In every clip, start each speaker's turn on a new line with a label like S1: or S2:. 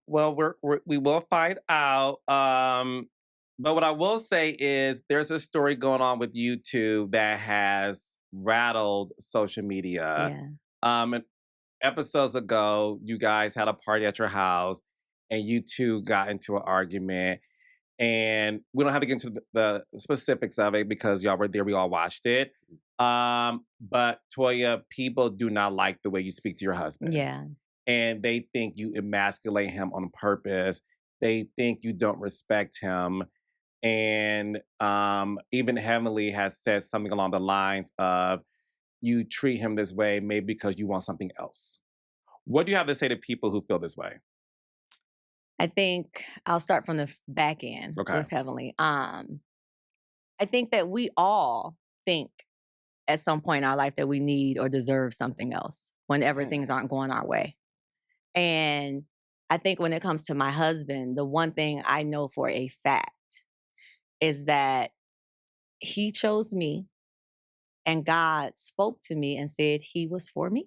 S1: Well, we will find out. But what I will say is there's a story going on with YouTube that has rattled social media.
S2: Yeah.
S1: And episodes ago, you guys had a party at your house and you two got into an argument. And we don't have to get into the specifics of it because y'all were there, we all watched it. But Toya, people do not like the way you speak to your husband.
S2: Yeah.
S1: And they think you emasculate him on purpose. They think you don't respect him. And even Heavenly has said something along the lines of you treat him this way maybe because you want something else. What do you have to say to people who feel this way?
S2: I think I'll start from the back end
S1: Okay.
S2: with Heavenly. I think that we all think at some point in our life that we need or deserve something else whenever things aren't going our way. And I think when it comes to my husband, the one thing I know for a fact is that he chose me and God spoke to me and said he was for me.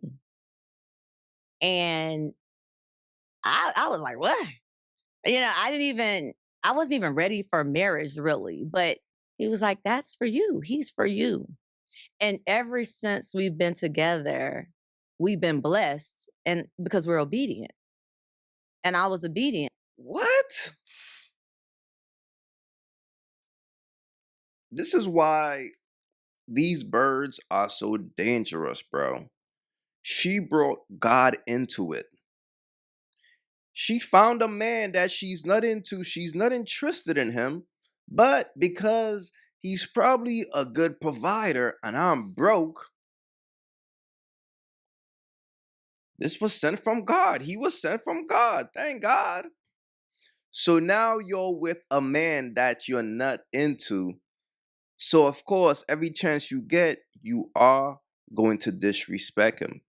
S2: And I was like, what? I wasn't even ready for marriage really, but he was like, that's for you. He's for you. And ever since we've been together, we've been blessed and because we're obedient. And I was obedient.
S3: What? This is why these birds are so dangerous, bro. She brought God into it. She found a man that she's not into, she's not interested in him, but because he's probably a good provider and I'm broke, this was sent from God. He was sent from God. Thank God. So now you're with a man that you're not into. So, of course, every chance you get, you are going to disrespect him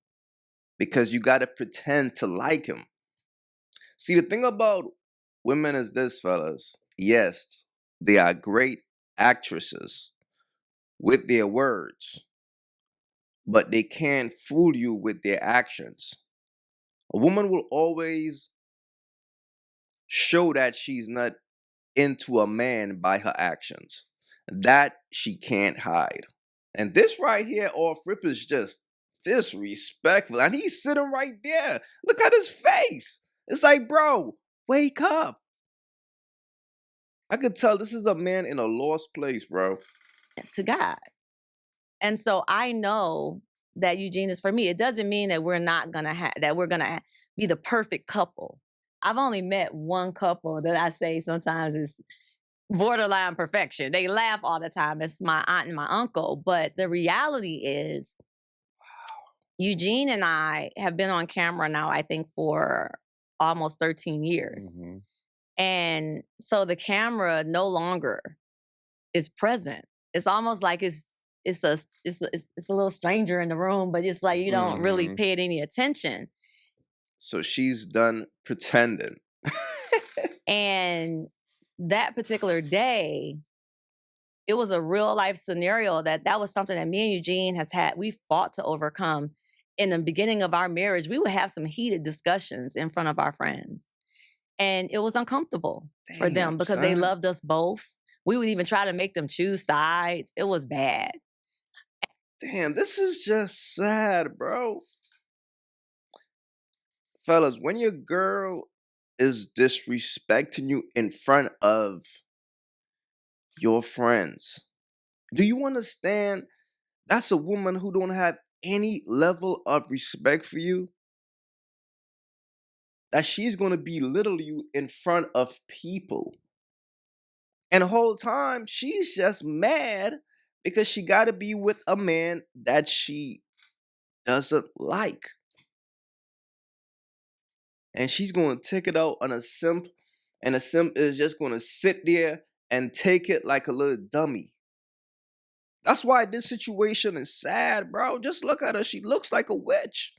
S3: because you got to pretend to like him. See, the thing about women is this, fellas. Yes, they are great actresses with their words, but they can't fool you with their actions. A woman will always show that she's not into a man by her actions. That she can't hide. And this right here off rip is just disrespectful. And he's sitting right there. Look at his face. It's like, bro, wake up. I could tell this is a man in a lost place, bro.
S2: To God. And so I know that Eugene is for me. It doesn't mean that we're not going to that we're going to be the perfect couple. I've only met one couple that I say sometimes is borderline perfection. They laugh all the time. It's my aunt and my uncle. But the reality is, Eugene and I have been on camera now, I think, for almost 13 years.
S1: Mm-hmm.
S2: And so the camera no longer is present. It's almost like it's a little stranger in the room, but it's like you don't really pay it any attention.
S3: So she's done pretending.
S2: And that particular day, it was a real life scenario that was something that me and Eugene we fought to overcome. In the beginning of our marriage, we would have some heated discussions in front of our friends. And it was uncomfortable for them because they loved us both. We would even try to make them choose sides. It was bad.
S3: Damn, this is just sad, bro. Fellas, when your girl is disrespecting you in front of your friends, do you understand that's a woman who don't have any level of respect for you? That she's going to belittle you in front of people. And the whole time, she's just mad because she got to be with a man that she doesn't like. And she's going to take it out on a simp. And a simp is just going to sit there and take it like a little dummy. That's why this situation is sad, bro. Just look at her. She looks like a witch.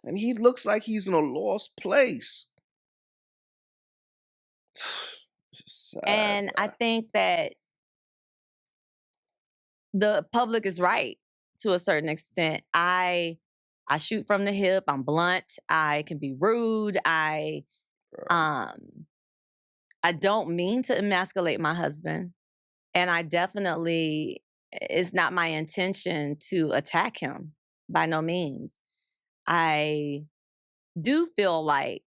S3: And he looks like he's in a lost place. Sad,
S2: and
S3: bro.
S2: I think that the public is right to a certain extent. I shoot from the hip. I'm blunt. I can be rude. I Um, I don't mean to emasculate my husband, and I definitely, it's not my intention to attack him by no means. I do feel like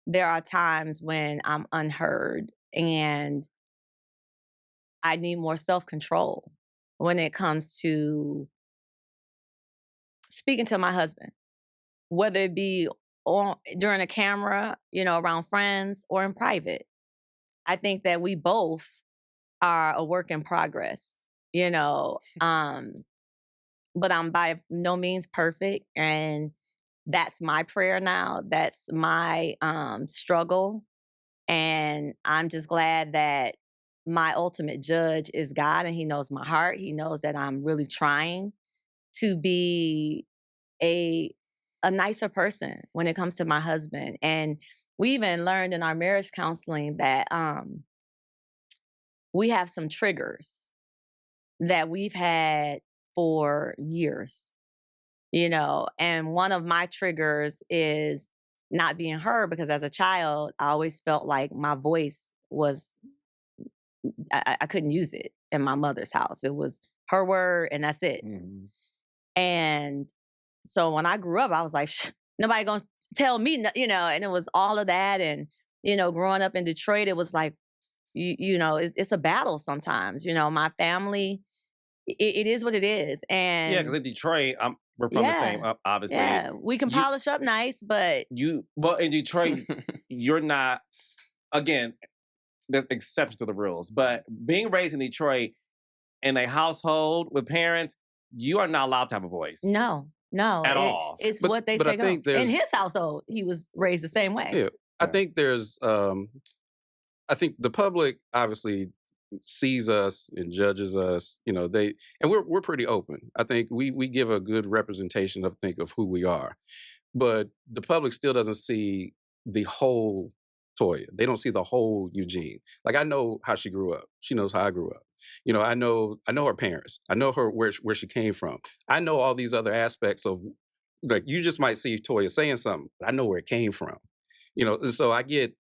S2: there are times when I'm unheard and I need more self-control when it comes to speaking to my husband, whether it be during a camera, around friends or in private. I think that we both are a work in progress, but I'm by no means perfect. And that's my prayer now. That's my struggle. And I'm just glad that my ultimate judge is God and he knows my heart. He knows that I'm really trying to be a nicer person when it comes to my husband. And we even learned in our marriage counseling that we have some triggers that we've had for years, and one of my triggers is not being heard because as a child, I always felt like my voice was, I couldn't use it in my mother's house. It was her word and that's it.
S1: Mhm.
S2: And so when I grew up, I was like, nobody gonna tell me, and it was all of that. And, growing up in Detroit, it was like, it's a battle sometimes. My family, it is what it is.
S1: Yeah, because
S2: And
S1: in Detroit, we're from the same,
S2: yeah,
S1: obviously.
S2: yeah, we can
S1: You,
S2: polish up nice, but
S1: well, in Detroit, you're not, again, there's exceptions to the rules, but being raised in Detroit in a household with parents, you are not allowed to have a voice
S2: no,
S1: at all.
S2: it's
S4: But
S2: what they
S4: but I
S2: say go.
S4: think
S2: In
S4: there's
S2: his household, he was raised the same way.
S4: yeah. I
S1: Yeah.
S4: think there's I think the public obviously sees us and judges us, and we're pretty open. I think we give a good representation of who we are. But the public still doesn't see the whole Toya. They don't see the whole Eugene. Like I know how she grew up. She knows how I grew up. I know her parents. I know her where she came from. I know all these other aspects of like you just might see Toya saying something, but I know where it came from. And so I get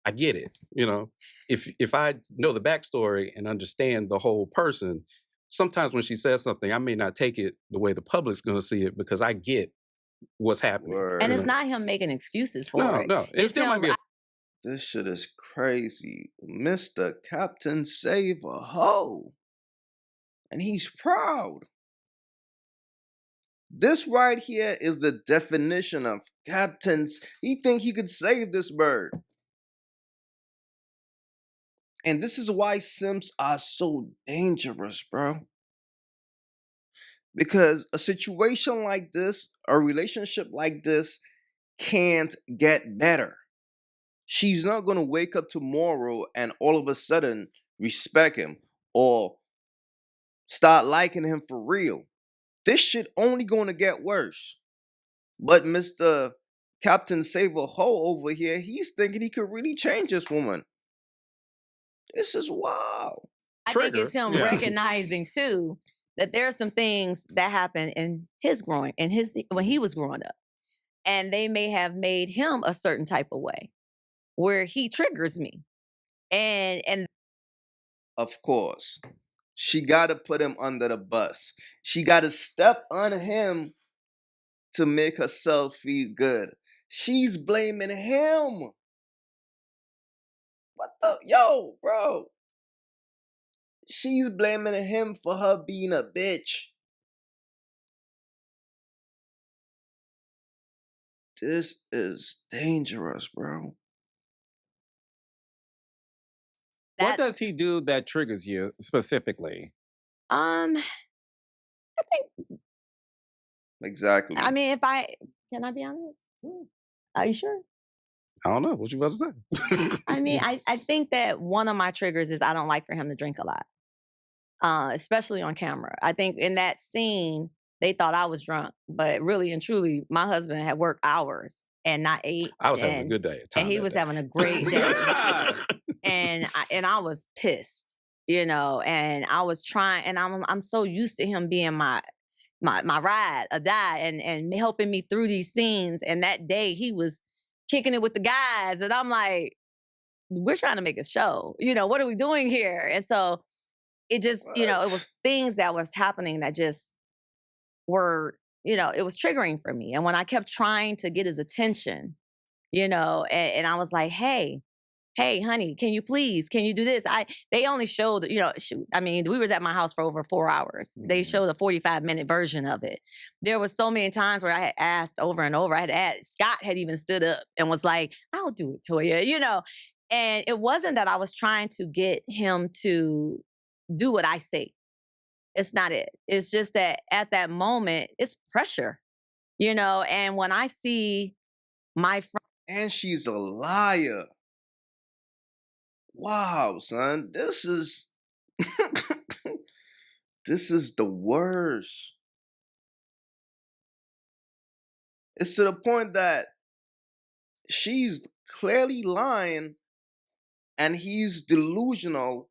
S4: it. If I know the backstory and understand the whole person, sometimes when she says something, I may not take it the way the public's going to see it because I get what's happening.
S2: And
S3: Word.
S2: it's not him making excuses for
S4: No,
S2: it.
S4: no. It
S2: It's
S4: still might
S2: him.
S4: be a
S3: This shit is crazy. Mr. Captain Save a Hoe. And he's proud. This right here is the definition of captains. He think he could save this bird. And this is why simps are so dangerous, bro. Because a situation like this, a relationship like this, can't get better. She's not going to wake up tomorrow and all of a sudden respect him or start liking him for real. This shit only going to get worse. But Mr. Captain Save a Hoe over here, he's thinking he could really change this woman. This is wild.
S2: I think
S4: trigger.
S2: it's him
S4: Yeah.
S2: recognizing too that there are some things that happened in when he was growing up, and they may have made him a certain type of way where he triggers me, and
S3: Of course, she got to put him under the bus. She got to step on him to make herself feel good. She's blaming him. What the? Yo, bro. She's blaming him for her being a bitch. This is dangerous, bro.
S1: What
S2: that
S1: does he do that triggers you specifically?
S2: I think.
S3: Exactly.
S2: I mean, can I be honest? Are you sure?
S4: I don't know. What you about to say?
S2: I mean, I think that one of my triggers is I don't like for him to drink a lot, especially on camera. I think in that scene, they thought I was drunk, but really and truly, my husband had worked hours and not ate.
S4: I was having a good day.
S2: And he was having a great day. and I was pissed, and I was trying, and I'm so used to him being my ride or die and helping me through these scenes. And that day he was kicking it with the guys. And I'm like, we're trying to make a show. What are we doing here? And so it just, it
S3: What?
S2: was things that was happening that just were, it was triggering for me. And when I kept trying to get his attention, and I was like, hey, honey, can you do this? They only showed, we was at my house for over 4 hours. They showed a 45-minute version of it. There was so many times where I had asked over and over. Scott had even stood up and was like, I'll do it, Toya, and it wasn't that I was trying to get him to do what I say. It's not it. It's just that at that moment, it's pressure, and when I see my friend.
S3: And she's a liar. Wow, son. This is this is the worst. It's to the point that she's clearly lying and he's delusional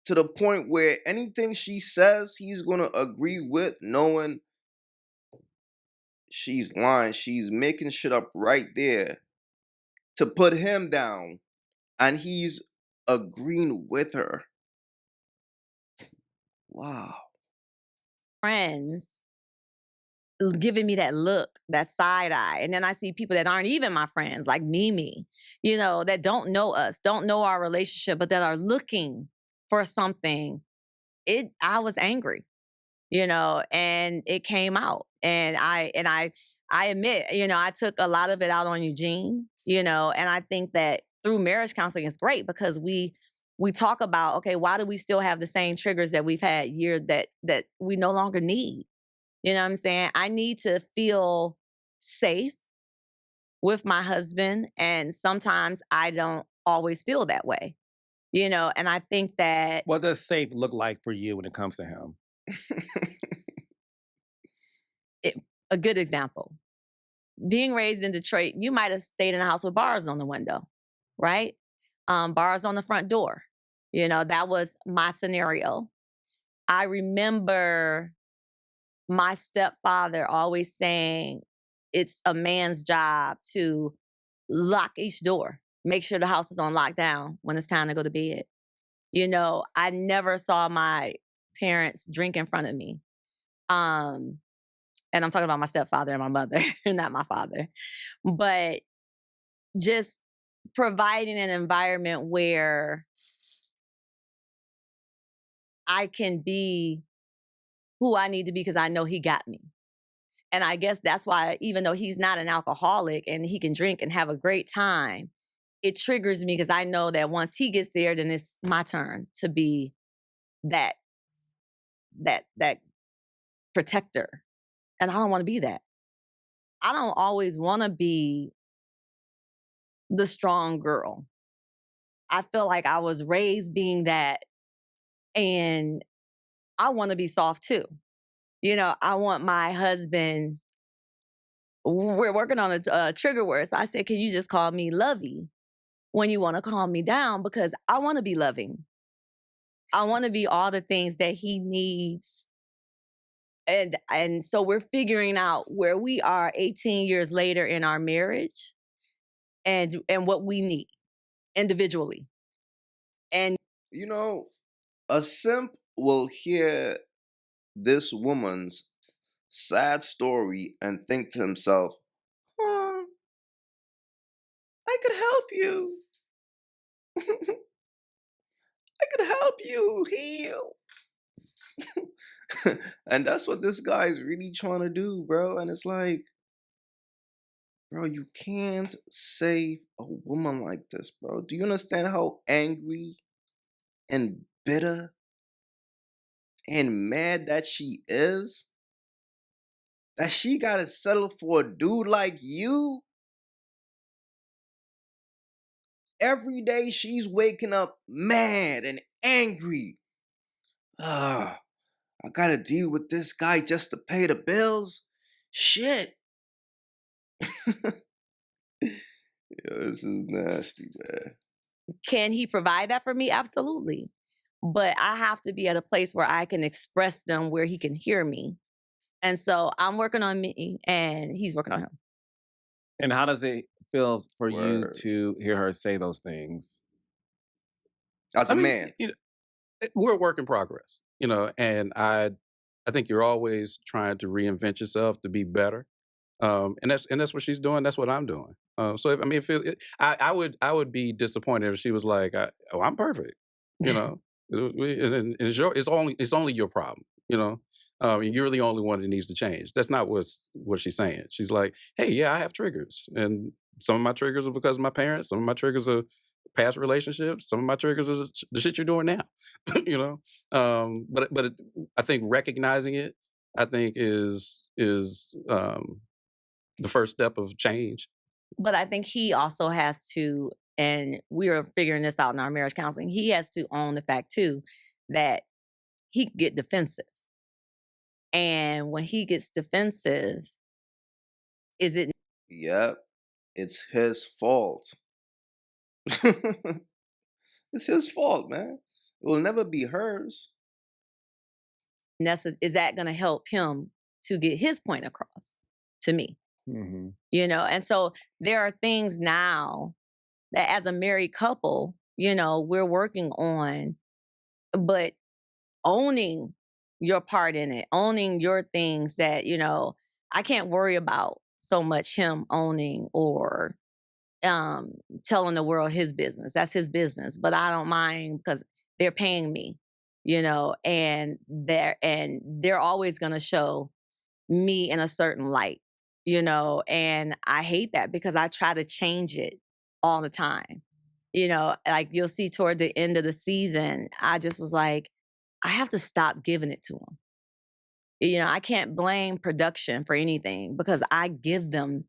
S3: to the point where anything she says, he's going to agree with, knowing she's lying. She's making shit up right there to put him down, and he's agreeing with her. Wow.
S2: Friends giving me that look, that side eye. And then I see people that aren't even my friends, like Mimi, that don't know us, don't know our relationship, but that are looking for something. I was angry, and it came out. And I admit, I took a lot of it out on Eugene, and I think that through marriage counseling is great because we talk about, okay, why do we still have the same triggers that we've had years that we no longer need? You know what I'm saying? I need to feel safe with my husband. And sometimes I don't always feel that way, and I think that.
S1: What does safe look like for you when it comes to him?
S2: A good example. Being raised in Detroit, you might have stayed in a house with bars on the window, right? Bars on the front door. That was my scenario. I remember my stepfather always saying it's a man's job to lock each door, make sure the house is on lockdown when it's time to go to bed. I never saw my parents drink in front of me. And I'm talking about my stepfather and my mother, not my father. But just providing an environment where I can be who I need to be because I know he got me. And I guess that's why, even though he's not an alcoholic and he can drink and have a great time, it triggers me because I know that once he gets there, then it's my turn to be that protector. And I don't want to be that. I don't always want to be the strong girl. I feel like I was raised being that, and I want to be soft too. I want my husband, we're working on a trigger word. So I said, can you just call me Lovey when you want to calm me down? Because I want to be loving. I want to be all the things that he needs. And so we're figuring out where we are 18 years later in our marriage and what we need individually. And
S3: a simp will hear this woman's sad story and think to himself, I could help you. I could help you heal. And that's what this guy is really trying to do, bro. And it's like, bro, you can't save a woman like this, bro. Do you understand how angry and bitter and mad that she is? That she gotta settle for a dude like you? Every day she's waking up mad and angry. I gotta deal with this guy just to pay the bills. Shit. This is nasty, man.
S2: Can he provide that for me? Absolutely. But I have to be at a place where I can express them where he can hear me. And so I'm working on me and he's working on him.
S1: And how does it feels for you
S3: Word.
S1: to hear her say those things?
S3: As
S4: I
S3: a
S4: mean,
S3: man.
S4: we're a work in progress, and I think you're always trying to reinvent yourself to be better. And that's what she's doing. That's what I'm doing. So if, I mean, I would be disappointed if she was like, "Oh, I'm perfect," you know. And it's only your problem, and you're the only one that needs to change. That's not what she's saying. She's like, "Hey, yeah, I have triggers, and some of my triggers are because of my parents. Some of my triggers are past relationships. Some of my triggers are the shit you're doing now." you know. But I think recognizing it, I think is the first step of change.
S2: But I think he also has to, and we are figuring this out in our marriage counseling, he has to own the fact too that he can get defensive. And when he gets defensive, is it
S3: Yep. It's his fault. It's his fault, man. It will never be hers.
S2: is that going to help him to get his point across to me?
S1: Mm-hmm.
S2: And so there are things now that as a married couple, we're working on, but owning your part in it, owning your things that, I can't worry about so much him owning or telling the world his business. That's his business, but I don't mind because they're paying me, and they're always going to show me in a certain light, and I hate that because I try to change it all the time. Like you'll see toward the end of the season, I just was like, I have to stop giving it to them. I can't blame production for anything because I give them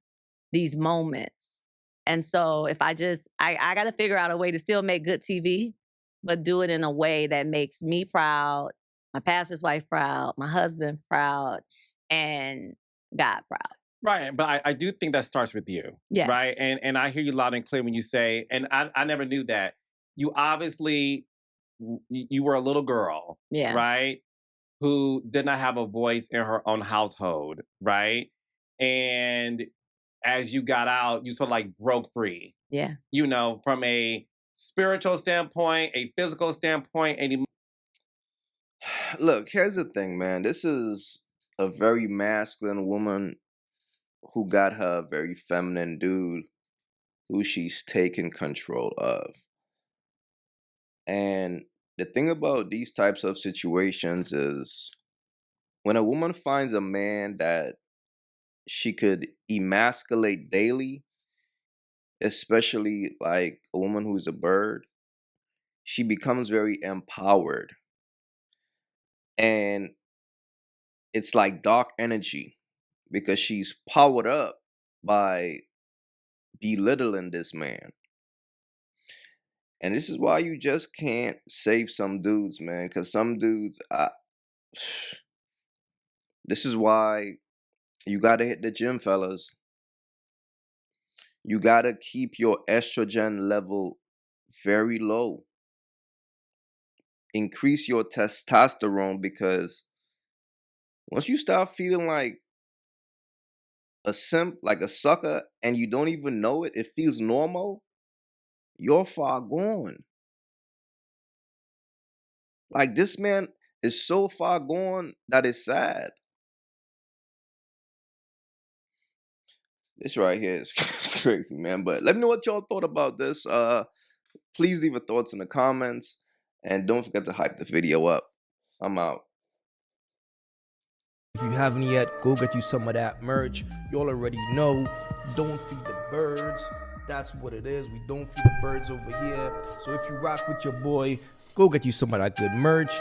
S2: these moments. And so if I got to figure out a way to still make good TV, but do it in a way that makes me proud, my pastor's wife proud, my husband proud, and God proud.
S1: Right, but I do think that starts with you,
S2: Yes.
S1: right? And I hear you loud and clear when you say, and I never knew that. You obviously, you were a little girl,
S2: Yeah.
S1: right? Who did not have a voice in her own household, right? And as you got out, you sort of like broke free,
S2: Yeah.
S1: From a spiritual standpoint, a physical standpoint, and
S3: Look, here's the thing, man. This is a very masculine woman who got her very feminine dude who she's taking control of. And the thing about these types of situations is when a woman finds a man that she could emasculate daily, especially like a woman who's a bird, she becomes very empowered. And it's like dark energy because she's powered up by belittling this man. And this is why you just can't save some dudes, man. Because some dudes, this is why you got to hit the gym, fellas. You got to keep your estrogen level very low. Increase your testosterone because once you start feeling like a simp, like a sucker, and you don't even know it, it feels normal, you're far gone. Like this man is so far gone that it's sad. This right here is crazy, man. But let me know what y'all thought about this. Please leave your thoughts in the comments. And don't forget to hype the video up. I'm out.
S5: If you haven't yet, go get you some of that merch. Y'all already know, don't feed the birds. That's what it is. We don't feed the birds over here. So if you rock with your boy, go get you some of that good merch.